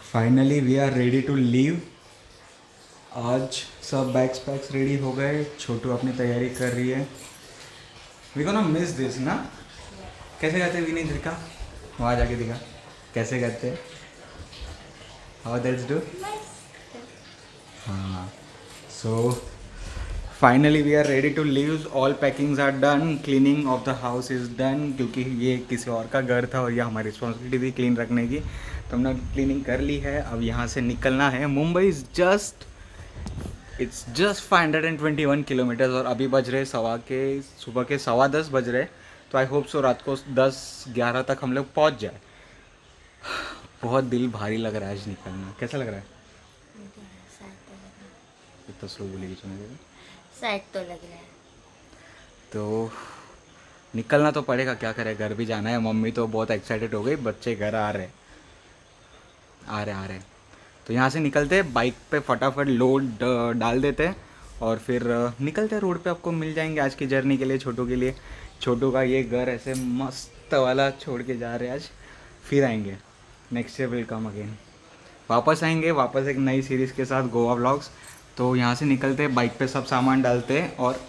Finally we are ready to leave. आज सब bags PACS ready हो गए। छोटू अपनी तैयारी कर रही है। वी गोना मिस दिस ना। कैसे करते विनी दिखा, वहाँ जाके दिखा कैसे करते। How that's do. हाँ, so finally we are ready to leave. All packings are done, cleaning of the house is done, क्योंकि ये किसी और का घर था और ये हमारी रिस्पॉन्सिबिलिटी थी क्लीन रखने की। तो हमने क्लीनिंग कर ली है। अब यहाँ से निकलना है। Mumbai is it's just 521 kilometres और अभी बज रहे सुबह के 10:15 बज रहे। तो आई होप सो रात को 10-11 तक हम लोग पहुँच जाए। बहुत दिल भारी लग रहा है आज निकलना। कैसा लग रहा है? इतना स्लो बोलेगी सुनिए। सैड तो लग रहा है। तो निकलना तो पड़ेगा, क्या करें, घर भी जाना है। मम्मी तो बहुत एक्साइटेड हो गई, बच्चे घर आ रहे। तो यहाँ से निकलते, बाइक पे फटाफट लोड डाल देते और फिर निकलते रोड पे। आपको मिल जाएंगे आज की जर्नी के लिए, छोटू के लिए। छोटू का ये घर ऐसे मस्त वाला छोड़ के जा रहे हैं आज। फिर आएंगे, next year will come again. वापस आएंगे, वापस एक नई सीरीज़ के साथ, गोवा व्लॉग्स। तो यहाँ से निकलते, बाइक पे सब सामान डालते और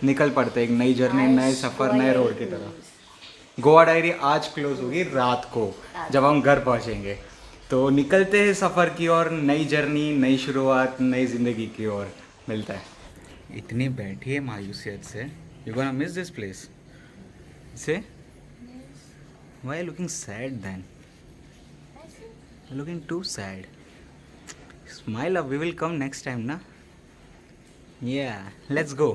निकल पड़ते एक नई जर्नी, नए सफ़र, गोवा नए डायरी रोड की तरफ। क्लोज। गोवा डायरी आज क्लोज होगी रात को, जब हम घर पहुँचेंगे। तो निकलते हैं सफ़र की ओर, नई जर्नी, नई शुरुआत, नई ज़िंदगी की ओर। मिलता है। इतनी बैठी है मायूसियत से। You gonna miss this place से। Why looking sad then? Looking to sad. Smile up, we will come next time ना। Yeah, let's go.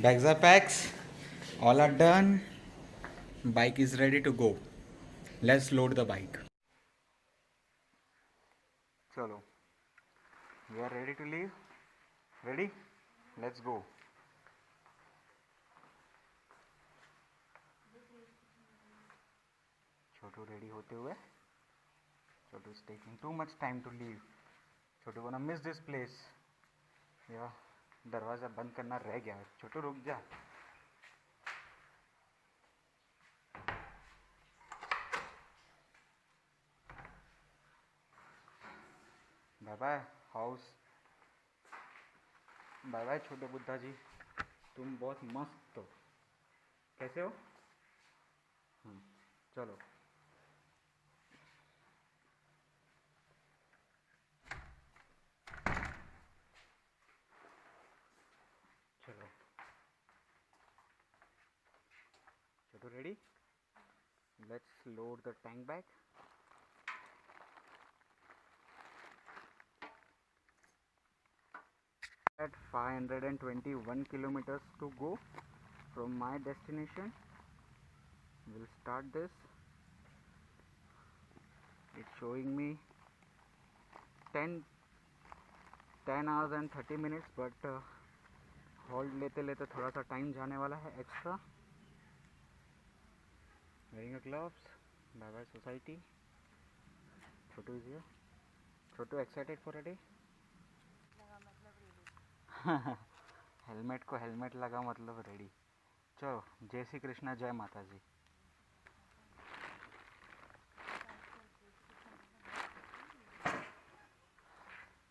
Bags are packed, all are done. Bike is ready to go. Let's load the bike. Chalo, we are ready to leave. Ready? Let's go. Chotu ready होते हुए. Chotu is taking too much time to leave. Chotu gonna miss this place. Yeah, दरवाज़ा बंद करना रह गया। छोटू रुक जा। Bye bye house. Bye bye छोटे बुद्धा जी, तुम बहुत मस्त हो। कैसे हो? चलो। चलो छोटू ready? Let's load the tank bag. At 521 kilometers to go from my destination. We'll start this. It's showing me 10 hours and 30 minutes, but hold लेते लेते थोड़ा सा टाइम जाने वाला है extra. Wearing a gloves. Bye bye society. Chhotu is here. Chhotu excited for a day. Helmet को helmet लगा मतलब रेडी। चलो, जय श्री कृष्णा, जय माता जी।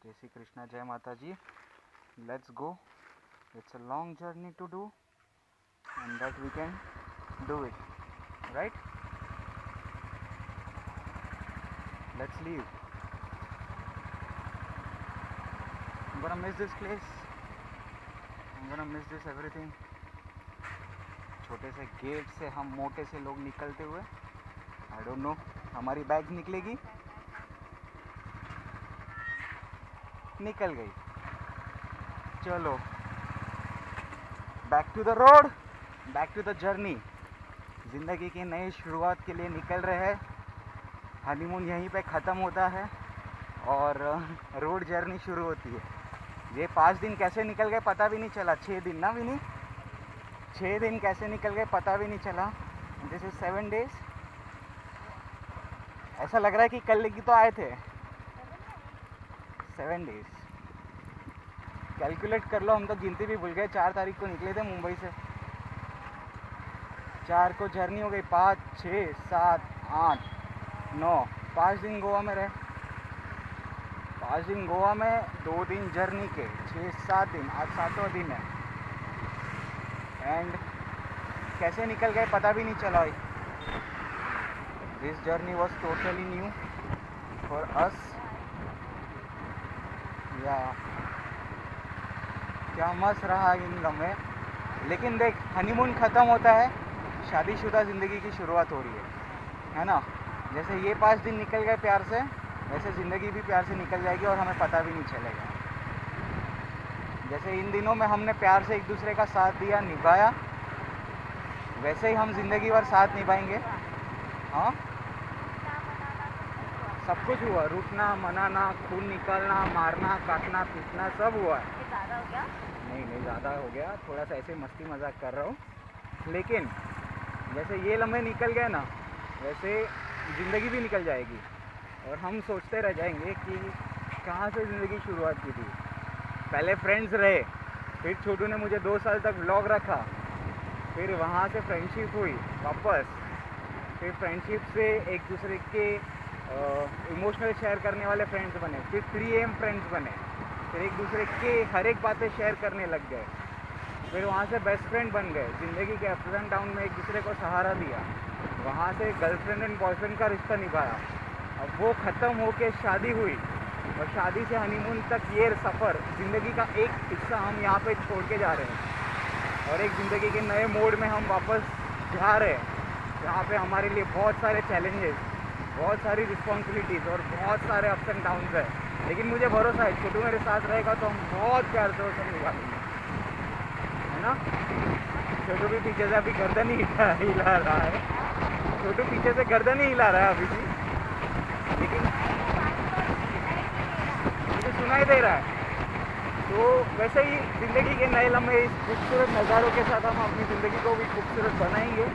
जय श्री कृष्णा, जय Mata ji. Let's go. It's a long journey to do, and that we can do it, right? Let's leave. I'm gonna miss this place. I'm gonna miss this everything. छोटे से गेट से हम मोटे से लोग निकलते हुए, I don't know हमारी बैग निकलेगी। निकल गई। चलो, back to the road, back to the journey. ज़िंदगी की नई शुरुआत के लिए निकल रहे हैं। हनीमून यहीं पे ख़त्म होता है और रोड जर्नी शुरू होती है। ये 5 दिन कैसे निकल गए पता भी नहीं चला। 6 दिन ना विनी, 6 दिन कैसे निकल गए पता भी नहीं चला। This is 7 days। ऐसा लग रहा है कि कल की तो आए थे। 7 days। कैलकुलेट कर लो, हम तो गिनती भी भूल गए। 4 तारीख को निकले थे मुंबई से। 4 को जर्नी हो गई 5, 6, 7, 8, 9, 5 दिन गोवा में रहे, 5 दिन गोवा में, 2 दिन जर्नी के, 6-7 दिन, आज 7वां दिन है। एंड कैसे निकल गए पता भी नहीं चला। This journey was totally new for us. या क्या मस्त रहा इन लम्हे। लेकिन देख, हनीमून ख़त्म होता है, शादीशुदा ज़िंदगी की शुरुआत हो रही है ना। जैसे ये 5 दिन निकल गए प्यार से, वैसे ज़िंदगी भी प्यार से निकल जाएगी और हमें पता भी नहीं चलेगा। जैसे इन दिनों में हमने प्यार से एक दूसरे का साथ दिया, निभाया, वैसे ही हम ज़िंदगी भर साथ निभाएंगे। हाँ, सब कुछ हुआ, रूठना, मनाना, खून निकालना, मारना, काटना, पीटना, सब हुआ है। ज़्यादा हो गया? नहीं ज़्यादा हो गया, थोड़ा सा ऐसे मस्ती मजाक कर रहा हूँ। लेकिन जैसे ये लम्हे निकल गए ना, वैसे ज़िंदगी भी निकल जाएगी और हम सोचते रह जाएंगे कि कहाँ से ज़िंदगी शुरुआत की थी। पहले फ्रेंड्स रहे, फिर छोटू ने मुझे 2 साल तक व्लॉग रखा, फिर वहाँ से फ्रेंडशिप हुई वापस, फिर फ्रेंडशिप से एक दूसरे के इमोशनल शेयर करने वाले फ्रेंड्स बने, फिर 3am फ्रेंड्स बने, फिर एक दूसरे के हर एक बातें शेयर करने लग गए, फिर वहाँ से बेस्ट फ्रेंड बन गए, ज़िंदगी के अप्स एंड डाउन में एक दूसरे को सहारा दिया, वहाँ से गर्लफ्रेंड एंड बॉयफ्रेंड का रिश्ता निभाया। अब वो ख़त्म होके शादी हुई और शादी से हनीमून तक ये सफ़र, ज़िंदगी का एक हिस्सा हम यहाँ पे छोड़ के जा रहे हैं और एक ज़िंदगी के नए मोड में हम वापस जा रहे हैं, जहाँ पे हमारे लिए बहुत सारे चैलेंजेस, बहुत सारी रिस्पॉन्सिबिलिटीज़ और बहुत सारे अप्स एंड डाउन्स है। लेकिन मुझे भरोसा है, छोटू मेरे साथ रहेगा तो हम बहुत प्यार से उसे निभाएंगे, है ना। छोटू भी पीछे से अभी गर्दन ही हिला रहा है, छोटू पीछे से गर्दन ही हिला रहा है अभी भी, लेकिन मुझे सुनाई दे रहा है। तो वैसे ही ज़िंदगी के नए लम्हे, इस खूबसूरत नज़ारों के साथ हम अपनी ज़िंदगी को भी खूबसूरत बनाएंगे।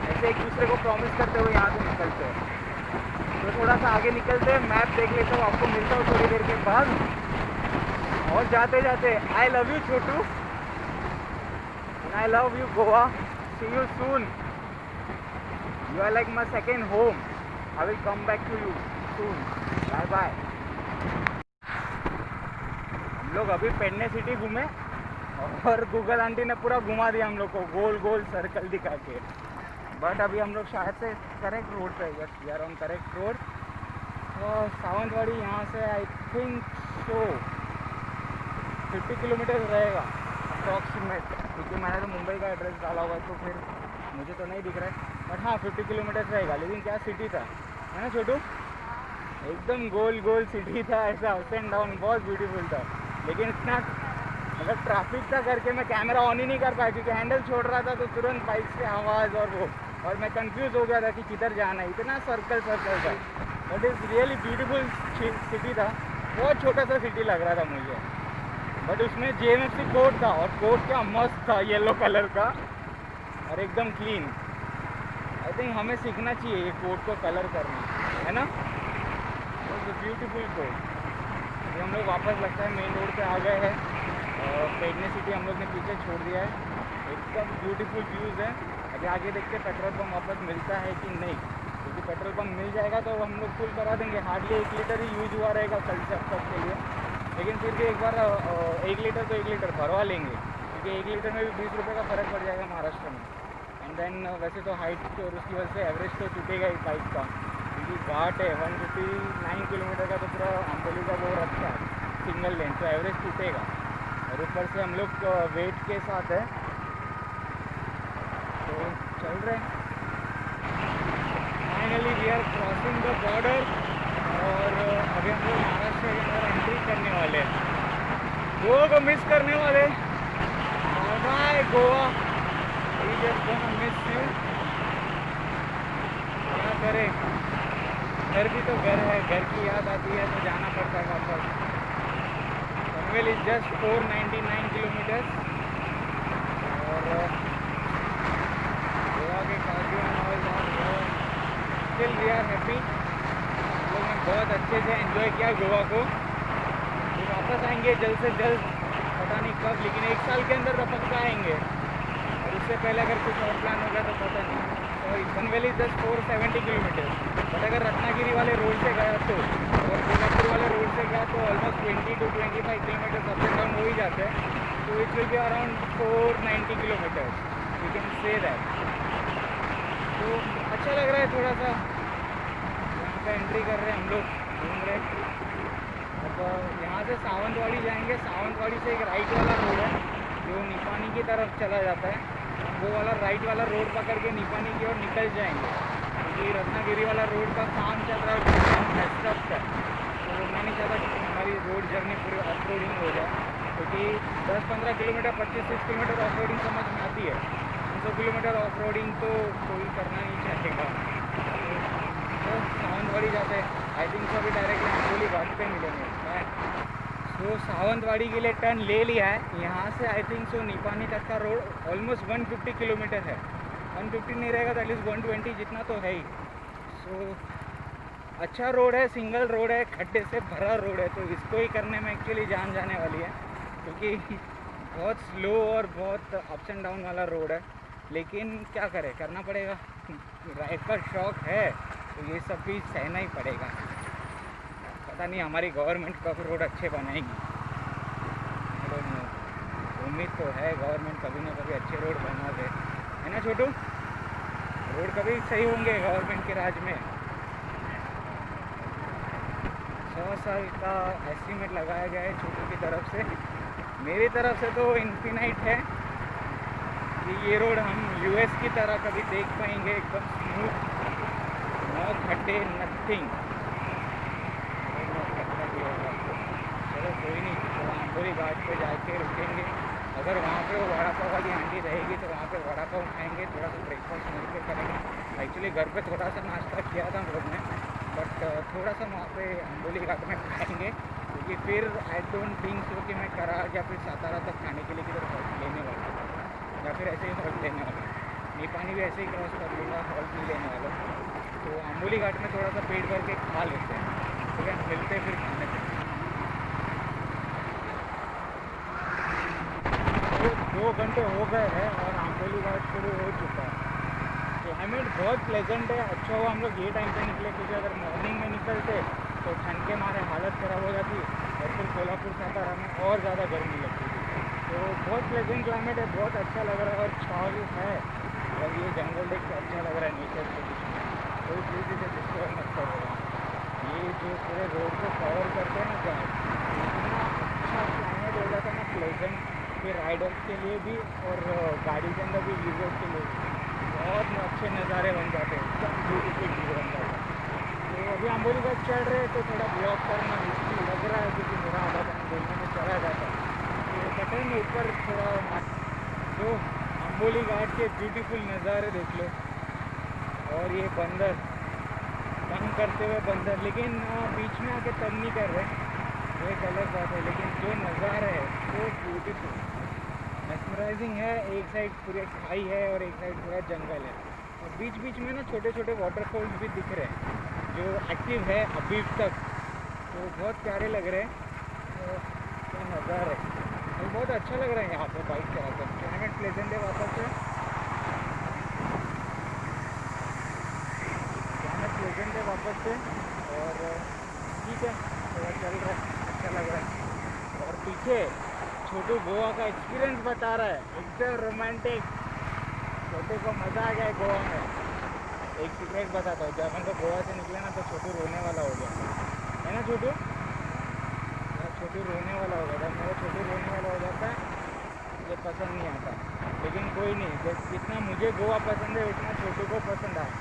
ऐसे एक दूसरे को प्रॉमिस करते हुए यहाँ से निकलते हैं। तो थोड़ा सा आगे निकलते हैं, मैप देख लेता हूँ, आपको मिलता हूँ थोड़ी देर के बाद। और जाते जाते, I love you Chhotu, I love you Goa, see you soon, you are like my second home, I will come back to you soon, bye bye. हम लोग अभी पेडने सिटी घूमे और गूगल आंटी ने पूरा घुमा दिया हम लोग को, गोल गोल सर्कल दिखा के। बट अभी हम लोग शायद से करेक्ट रोड पे, yes we are on correct road. और सावंतवाड़ी यहाँ से आई थिंक सो 50 किलोमीटर रहेगा अप्रॉक्सीमेट, क्योंकि मैंने तो मुंबई का एड्रेस डाला हुआ है तो फिर मुझे तो नहीं दिख रहा है, बट हाँ 50 किलोमीटर रहेगा। लेकिन क्या सिटी था, है ना छोटू, एकदम गोल गोल सिटी था, ऐसा अप एंड डाउन, बहुत ब्यूटीफुल था। लेकिन इतना मतलब ट्रैफिक था करके मैं कैमरा ऑन ही नहीं कर पाया, क्योंकि हैंडल छोड़ रहा था तो तुरंत बाइक से आवाज़ और वो, और मैं कंफ्यूज हो गया था कि किधर जाना है, इतना सर्कल सर्कल था। But is really beautiful city था, बहुत छोटा सा सिटी लग रहा था मुझे, बट उसमें JMFC कोर्ट था और कोर्ट क्या मस्त था, येलो कलर का और एकदम क्लीन। आई थिंक हमें सीखना चाहिए ये कोर्ट को कलर करना, है ना। Beautiful court. अभी हम लोग वापस लगता है मेन रोड पे आ गए हैं, पेडने सिटी हम लोग ने पीछे छोड़ दिया है, एकदम ब्यूटीफुल व्यूज़ है। अभी आगे देखते पेट्रोल पंप वापस मिलता है कि नहीं, क्योंकि पेट्रोल पंप मिल जाएगा तो हम लोग फुल करा देंगे। हार्डली 1 लीटर ही यूज हुआ रहेगा कल से अब तक के लिए, लेकिन फिर भी एक बार 1 लीटर तो 1 लीटर भरवा लेंगे, क्योंकि 1 लीटर में भी 20 रुपये का फ़र्क पड़ जाएगा महाराष्ट्र में। एंड देन वैसे तो हाइट और उसकी वजह से एवरेज तो टूटेगा ही बाइक का, क्योंकि घाट है 159 किलोमीटर का, तो पूरा आंबोली का वो रखता है सिंगल लेन, तो एवरेज टूटेगा। और ऊपर से हम लोग वेट के साथ है तो चल रहे हैं। Finally we are crossing the border और अभी हम लोग महाराष्ट्र के अंदर एंट्री करने वाले हैं। गोवा को मिस करने वाले, bye Goa, we just gonna miss you. क्या करें, घर भी तो घर है, घर की याद आती है तो जाना पड़ता है वापस। पनवेल इज जस्ट 499 किलोमीटर्स और गोवा के cardio still we are happy. हम लोग ने बहुत अच्छे से एंजॉय किया गोवा को, फिर वापस आएंगे जल्द से जल्द, पता नहीं कब, लेकिन 1 साल के अंदर तो पक्का आएंगे। और उससे पहले अगर कुछ और प्लान होगा तो पता नहीं। Sorry Panvel is just 470 kilometre, but अगर रत्नागिरी वाले रोड से गया तो और कोल्हापुर वाले रोड से गया तो almost 20 to 25 kilometre up and down हो ही जाते हैं, तो it will be around 490 kilometre, you can say that. तो अच्छा लग रहा है थोड़ा सा, यहाँ पे एंट्री कर रहे हैं हम लोग, घूम रहे। अब यहाँ से सावंतवाड़ी जाएंगे, सावंतवाड़ी से एक राइट वाला रोड है जो निपानी की तरफ चला जाता है, वो वाला राइट वाला रोड पकड़ के निपानी की ओर निकल जाएंगे, क्योंकि रत्नागिरी वाला रोड का काम चल रहा है, काम डिस्टर्ब है, तो मैं नहीं चाहता कि हमारी रोड जर्नी पूरी ऑफ रोडिंग हो जाए, क्योंकि 10-15 किलोमीटर 25-30 किलोमीटर ऑफ रोडिंग समझ में आती है, 300 किलोमीटर ऑफ रोडिंग तो कोई करना नहीं चाहेगा। तो सावंतवाड़ी जाते हैं, आई थिंक सो अभी डायरेक्टली आंबोली घाट पे मिलेंगे। तो सावंतवाड़ी के लिए टर्न ले लिया है, यहाँ से आई थिंक सो निपानी तक का रोड ऑलमोस्ट 150 किलोमीटर है, 150 नहीं रहेगा तो एटलीस्ट 120 जितना तो है ही। सो अच्छा रोड है, सिंगल रोड है, खड्डे से भरा रोड है, तो इसको ही करने में एक्चुअली जान जाने वाली है, क्योंकि बहुत स्लो और बहुत अप्स एंड डाउन वाला रोड है, लेकिन क्या करें, करना पड़ेगा, राइड का शौक है तो ये सब भी सहना ही पड़ेगा। पता नहीं हमारी गवर्नमेंट कब रोड अच्छे बनाएगी, उम्मीद तो है गवर्नमेंट कभी ना कभी अच्छे रोड बना दे, है ना छोटू? रोड कभी सही होंगे गवर्नमेंट के राज में। 100 साल का एस्टीमेट लगाया गया है छोटू की तरफ से, मेरी तरफ से तो इन्फिनाइट है कि ये रोड हम यूएस की तरह कभी देख पाएंगे, एकदम स्मूथ, नो खड्डे, नथिंग। चलो कोई नहीं, तो आंबोली घाट पे जाके रुकेंगे, अगर वहाँ पे वो वड़ा पाव वाली आंटी रहेगी तो वहाँ पे वड़ा पाव खाएंगे, थोड़ा सा ब्रेकफास्ट मिल के करेंगे। एक्चुअली घर पे थोड़ा सा नाश्ता किया था हम लोग ने, बट थोड़ा सा वहाँ पे आंबोली घाट में खाएंगे, क्योंकि फिर आई डोंट थिंक सो कि मैं करार या फिर सातारा तक खाने के लिए किधर हॉल्ट लेने वाला हूँ, या फिर ऐसे ही हॉल्ट लेने वाला हूँ, निपानी भी ऐसे ही क्रॉस कर लूँगा, हॉल्ट नहीं लेने वाला। तो आंबोली घाट में थोड़ा सा पेट भर के खा लेते हैं, ठीक है, मिलते फिर खाने पे। तो 2 घंटे हो गए हैं और आंबोली घाट शुरू हो चुका है। क्लाइमेट बहुत प्लेजेंट है, अच्छा हुआ हम लोग ये टाइम पे निकले, क्योंकि अगर मॉर्निंग में निकलते तो ठंड के मारे हालत ख़राब हो जाती और फिर कोल्हापुर सातारा में और ज़्यादा गर्मी लगती थी। तो बहुत प्लेजेंट क्लाइमेट है, बहुत अच्छा लग रहा है और छाव है, और ये जंगल देख के अच्छा लग रहा है नेचर के बीच में, कोई चीज़ से डिस्टर्ब मत करेगा। ये जो पूरे रोड को कवर करते हैं ना गार्ड, इतना अच्छा क्लाइमेट हो जाता है ना, प्लेजेंट, फिर राइडर्स के लिए भी और गाड़ी के अंदर भी, यूजर्स के लिए भी बहुत अच्छे नज़ारे बन जाते हैं, एकदम ब्यूटीफुल व्यू बन जाता है। तो अभी आंबोली घाट चढ़ रहे हैं तो थोड़ा ब्लॉक करना मुश्किल लग रहा है, क्योंकि मेरा आधा टाइम बोलने में चला जाता है, तो कटेंगे ऊपर थोड़ा। तो आंबोली घाट के ब्यूटीफुल नज़ारे देख लो, और ये बंदर तंग करते हुए बंदर, लेकिन बीच में आके तंग नहीं कर रहे, वो एक अलग बात है, लेकिन जो नज़ारा है वो ब्यूटीफुल मेस्मराइजिंग है। एक साइड पूरे खाई है और एक साइड पूरा जंगल है, और बीच बीच में ना छोटे छोटे वाटरफॉल्स भी दिख रहे हैं जो एक्टिव है अभी तक, तो बहुत प्यारे लग रहे हैं। तो क्या नज़ारा है, और बहुत अच्छा लग रहा है यहाँ पे बाइक चलाकर, क्लाइमेट प्लेजेंट है, वापस से क्लाइमेट प्लेजेंट है वापस से, और ठीक है, थोड़ा चल रहा है, अच्छा लग रहा है। और पीछे छोटू गोवा का एक्सपीरियंस बता रहा है, एकदम रोमांटिक, छोटू को मज़ा आ गया है गोवा में। एक सीक्रेट बताता हूँ, जब हम लोग गोवा से निकले ना तो छोटू रोने वाला हो गया, है ना छोटू? छोटू रोने वाला हो गया, जब मेरा छोटू रोने वाला हो जाता है मुझे पसंद नहीं आता, लेकिन कोई नहीं, जितना मुझे गोवा पसंद है उतना छोटू को पसंद आया,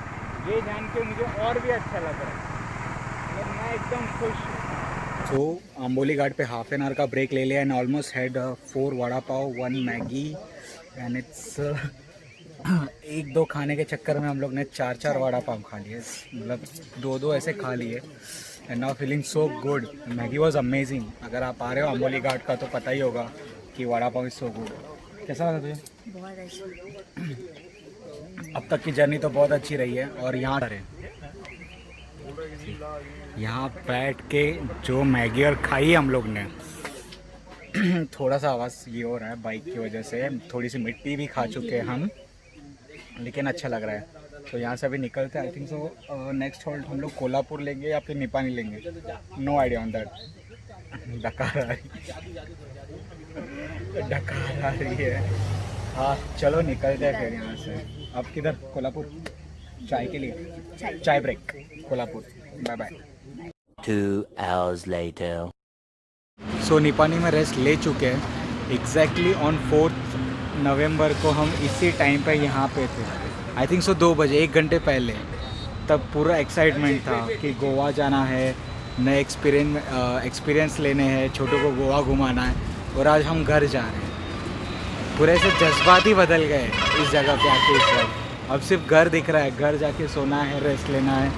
ये जान के मुझे और भी अच्छा लग रहा है, और मैं एकदम खुश हूँ। तो आंबोली घाट पे हाफ एन आवर का ब्रेक ले लिया and almost had 4 vada pav, 1 Maggi and it's 1-2 खाने के चक्कर में हम लोग ने 4-4 वड़ा पाव खा लिए, मतलब 2-2 ऐसे खा लिए, and now feeling so good. Maggi was amazing. अगर आप आ रहे हो आंबोली घाट का तो पता ही होगा कि vada pav is so good. कैसा लगा तुझे? बहुत अच्छा। अब तक की जर्नी तो बहुत अच्छी रही है, और यहाँ बैठ के जो मैगी और खाई हम लोग ने थोड़ा सा आवाज़ ये हो रहा है बाइक की वजह से, थोड़ी सी मिट्टी भी खा चुके हैं हम, लेकिन अच्छा लग रहा है। तो यहाँ से अभी निकलते हैं। आई थिंक सो नेक्स्ट हॉल्ट हम लोग कोल्हापुर लेंगे या फिर निपानी लेंगे, नो आइडिया ऑन दैट। डकार आ रही डकार आ रही है। हाँ चलो निकलते हैं फिर यहाँ से। अब किधर? कोल्हापुर चाय के लिए, चाय break Kolhapur. Bye bye. 2 hours later. So Nipani में रेस्ट ले चुके हैं। एग्जैक्टली ऑन 4 नवंबर को हम इसी टाइम पे यहाँ पे थे। आई थिंक सो 2 बजे, 1 घंटे पहले। तब पूरा एक्साइटमेंट था कि गोवा जाना है, नए एक्सपीरियंस लेने हैं, छोटों को गोवा घुमाना है। और आज हम घर जा रहे हैं। पूरे से जज्बात ही बदल गए इस जगह पे आके इस वक्त। अब सिर्फ घर दिख रहा है, घर जाके सोना है, रेस्ट लेना है,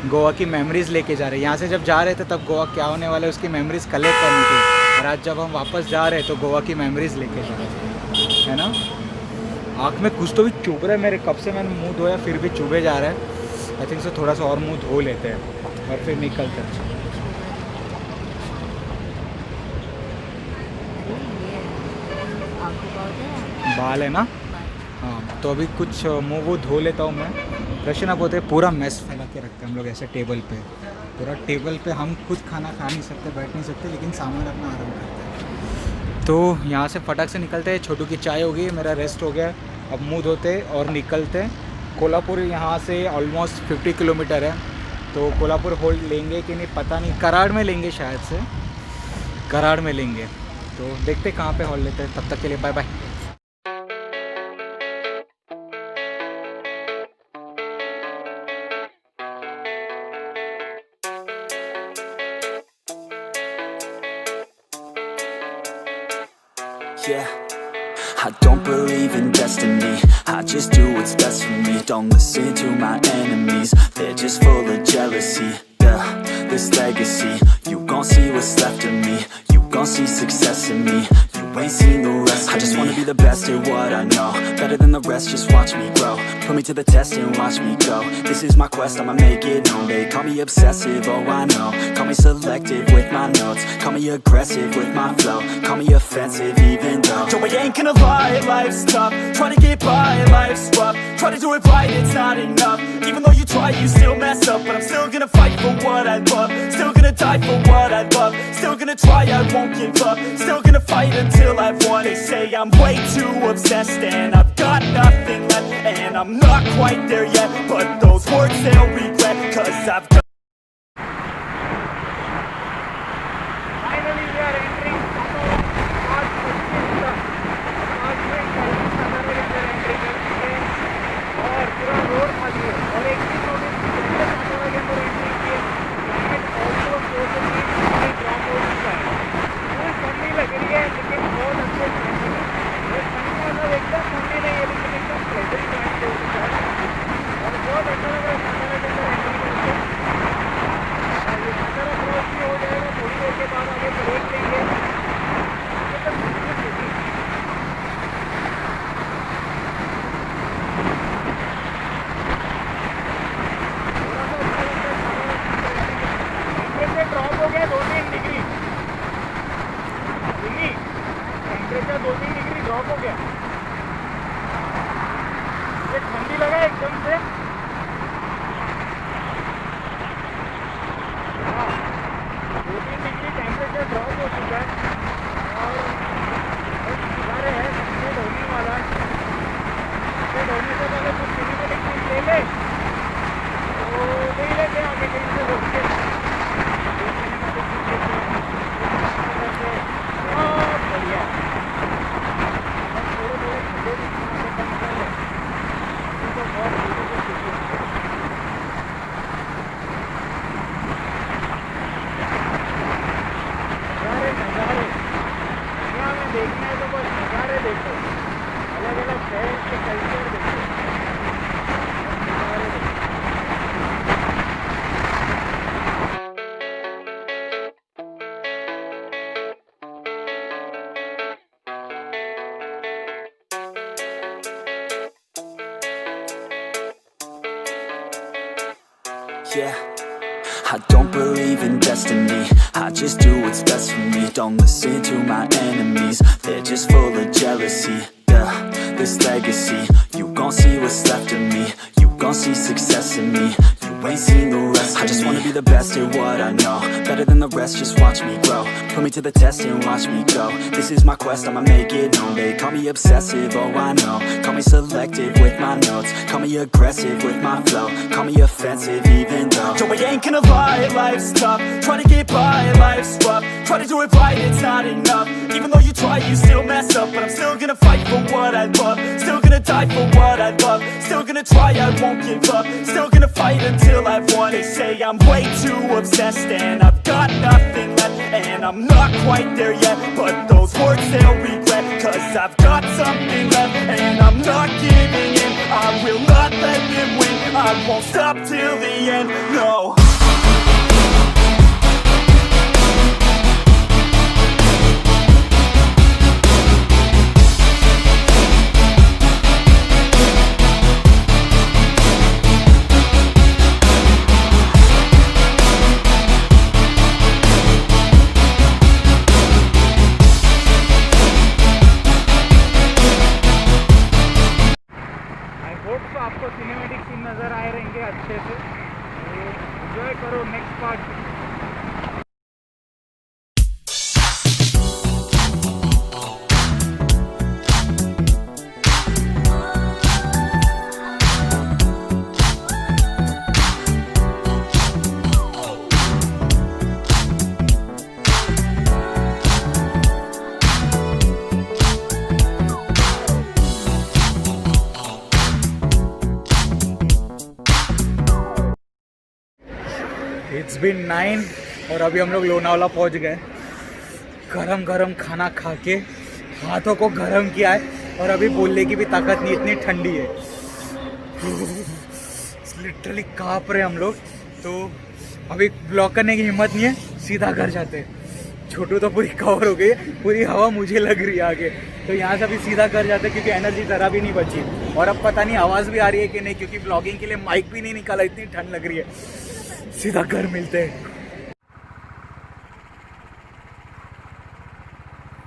गोवा की मेमोरीज़ लेके जा रहे हैं। यहाँ से जब जा रहे थे तब गोवा क्या होने वाला है उसकी मेमोरीज़ कलेक्ट करनी थी, और आज जब हम वापस जा रहे हैं तो गोवा की मेमोरीज़ लेके जा रहे हैं, है ना। आँख में कुछ तो भी चुभ रहा है मेरे, कब से मैंने मुंह धोया फिर भी चुभे जा रहा है। आई थिंक सो थोड़ा सा और मुंह धो लेते हैं और फिर निकलते हैं। बाल है ना, हाँ। तो अभी कुछ मुंह वो धो लेता हूँ मैं, फ्रेशन अप होते। पूरा मेस फैला के रखते हैं हम लोग ऐसे टेबल पे। पूरा टेबल पे हम खुद खाना खा नहीं सकते, बैठ नहीं सकते, लेकिन सामान अपना आराम करते हैं। तो यहाँ से फटाक से निकलते हैं। छोटू की चाय हो गई, मेरा रेस्ट हो गया। अब मुंह धोते और निकलते हैं। कोल्हापुर यहाँ से ऑलमोस्ट 50 किलोमीटर है, तो कोल्हापुर होल्ड लेंगे कि नहीं पता नहीं। कराड़ में लेंगे शायद से, कराड़ में लेंगे। तो देखते कहाँ पे होल्ड लेते हैं। तब तक के लिए bye bye. Yeah, I don't believe in destiny, I just do what's best for me. Don't listen to my enemies, they're just full of jealousy. Yeah, this legacy, you gon' see what's left of me. You gon' see success in me, you ain't seen the rest of me. I just wanna be the best at what I know, better than the rest, just watch me grow. Put me to the test and watch me go. This is my quest, I'ma make it known. They call me obsessive, oh I know. Call me selective with my notes, call me aggressive with my flow. Call me offensive even though Joe, I ain't gonna lie, life's tough. Trying to get by, life's rough. Try to do it right, it's not enough. Even though you try, you still mess up. But I'm still gonna fight for what I love. Still gonna die for what I love. Still gonna try, I won't give up. Still gonna fight until I've won. They say I'm way too obsessed and I've got nothing left. And I'm not quite there yet, but those words they'll regret. Cause I've got Finally we are entering March 15th. आज में साधारण entry कर चुके हैं और पूरा road खाली है। और एक चीज नोटिस की है, साधारण के अंदर एंट्री की है, क्लाइमेट ऑल्सो टोटली ड्रॉप हो चुका है। फुल ठंडी लग रही है लेकिन बहुत अच्छे ठंडी है। ठंडी मतलब एकदम ठंडी नहीं है लेकिन एकदम प्लेजेंट क्लाइमेट हो चुका है और बहुत अच्छा लग रहा है साधारण के अंदर एंट्री करके। और ये साधारण क्रॉस भी हो जाएगा थोड़ी देर के बाद, आगे ब्रेक लेंगे। ड्रॉप हो गया 2-3 डिग्री, टेम्परेचर 2-3 डिग्री ड्रॉप हो गया। ये ठंडी लगा एकदम से। 2-3 डिग्री टेम्परेचर ड्रॉप हो चुका है और किनारे है सबसे होने वाला है। होने से पहले कुछ सिनेमैटिक सीन ले ले तो नहीं लेते आगे कहीं से रोक के। बहुत बढ़िया, थोड़े थोड़े खड्डे दिखने से कम कर ले तो बहुत ब्यूटीफुल नज़ारे दुनिया में देखना है तो बस नज़ारे देखो, अलग अलग शहर के कल्चर देखो, नज़ारे देखो। Yeah, I don't believe in destiny, I just do what's best for me. Don't listen to my enemies, they're just full of jealousy. Yeah, this legacy, you gon' see what's left of me. You gon' see success in me. You ain't seen the rest of me. I just wanna be the best at what I know, better than the rest, just watch me grow. Put me to the test and watch me go. This is my quest, I'ma make it known. They call me obsessive, oh I know. Call me selective with my notes. Call me aggressive with my flow. Call me offensive even though Joe, I ain't gonna lie, life's tough. Try to get by, life's rough. Try to do it right, it's not enough. Even though you try, you still mess up. But I'm still gonna fight for what I love. Still gonna die for what I love. Still gonna try, I won't give up. Still gonna fight until I've won. They say I'm way too obsessed and I've got nothing left. And I'm not quite there yet, but those words they'll regret. Cause I've got something left and I'm not giving in. I will not let them win. I won't stop till the end, no. Hope तो आपको cinematic scene नज़र आए रहेंगे अच्छे से, तो enjoy करो next part. It's been 9 और अभी हम लोग लोनावला पहुंच गए। गरम गरम खाना खा के हाथों को गरम किया है और अभी बोलने की भी ताकत नहीं, इतनी ठंडी है। लिटरली काँप रहे हम लोग, तो अभी ब्लॉक करने की हिम्मत नहीं है, सीधा घर जाते हैं। छोटू तो पूरी कवर हो गई है, पूरी हवा मुझे लग रही है आगे, तो यहाँ से अभी सीधा घर जाते हैं क्योंकि एनर्जी ज़रा भी नहीं बची। और अब पता नहीं आवाज़ भी आ रही है कि नहीं, क्योंकि ब्लॉगिंग के लिए माइक भी नहीं निकाला, इतनी ठंड लग रही है। सीधा घर मिलते हैं।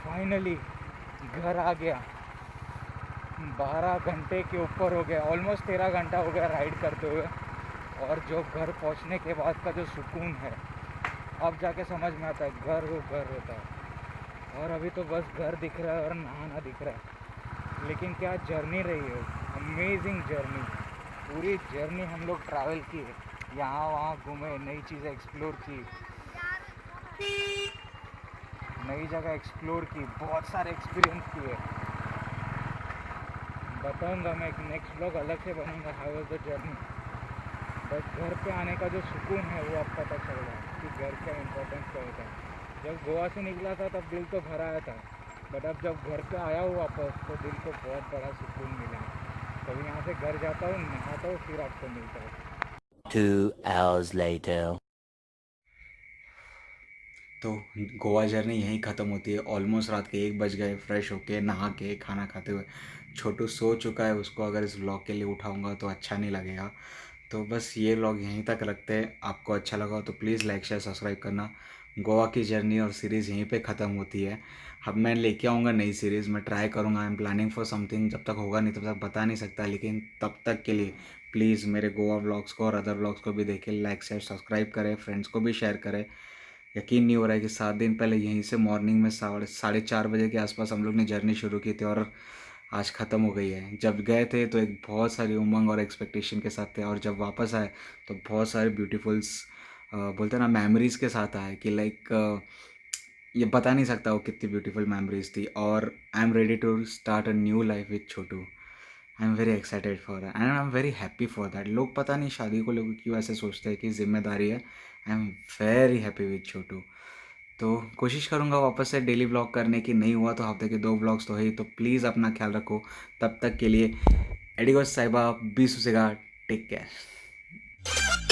फाइनली घर आ गया। 12 घंटे के ऊपर हो गया, ऑलमोस्ट 13 घंटा हो गया राइड करते हुए। और जो घर पहुंचने के बाद का जो सुकून है, अब जाके समझ में आता है घर वो घर होता है। और अभी तो बस घर दिख रहा है और नहाना दिख रहा है, लेकिन क्या जर्नी रही है, अमेजिंग जर्नी। पूरी जर्नी हम लोग ट्रैवल किए, यहाँ वहाँ घूमे, नई चीज़ें एक्सप्लोर की, नई जगह एक्सप्लोर की, बहुत सारे एक्सपीरियंस किए। बताऊंगा मैं, एक नेक्स्ट ब्लॉग अलग से बनूंगा हाउ वाज द जर्नी। बस घर पे आने का जो सुकून है वो अब पता चल रहा है कि घर का इम्पोर्टेंस क्या होता है। जब गोवा से निकला था तब दिल तो भरा आया था, बट अब जब घर पे आया हूँ वापस तो दिल को बहुत बड़ा सुकून मिला। कभी यहाँ से घर जाता हूँ, नहाता हूँ, फिर आपको मिलता हूँ। 2 hours later. तो गोवा जर्नी यहीं ख़त्म होती है। ऑलमोस्ट रात के 1 बज गए, फ्रेश होके नहा के खाना खाते हुए। छोटू सो चुका है, उसको अगर इस व्लॉग के लिए उठाऊंगा तो अच्छा नहीं लगेगा, तो बस ये व्लॉग यहीं तक रखते हैं। आपको अच्छा लगा तो प्लीज़ लाइक शेयर सब्सक्राइब करना। गोवा की जर्नी और सीरीज़ यहीं पे ख़त्म होती है। अब मैं लेके आऊँगा नई सीरीज़, मैं ट्राई करूँगा, I am planning for something. जब तक होगा नहीं तब तक बता नहीं सकता, लेकिन तब तक के लिए प्लीज़ मेरे गोवा व्लॉग्स को और अदर व्लॉग्स को भी देखें, लाइक शेयर सब्सक्राइब करें, फ्रेंड्स को भी शेयर करें। यकीन नहीं हो रहा है कि 7 दिन पहले यहीं से मॉर्निंग में 4:30 बजे के आसपास हम लोग ने जर्नी शुरू की थी और आज ख़त्म हो गई है। जब गए थे तो एक बहुत सारी उमंग और एक्सपेक्टेशन के साथ थे, और जब वापस आए तो बहुत सारे ब्यूटीफुल्स बोलते हैं ना मेमोरीज़ के साथ आए कि लाइक ये बता नहीं सकता वो कितनी ब्यूटीफुल मेमोरीज थी। और I am ready to start a new life with Chhotu. I am very excited for that and I am very happy for that. लोग पता नहीं शादी को लेकर क्यों ऐसे सोचते हैं कि जिम्मेदारी है। I am very happy with Chhotu. तो कोशिश करूँगा वापस से डेली व्लॉग करने की, नहीं हुआ तो हफ्ते के 2 व्लॉग्स तो है ही। तो प्लीज़ अपना ख्याल रखो, तब तक के लिए एडिगोस साहिबा, बी सुसेगा, टेक केयर।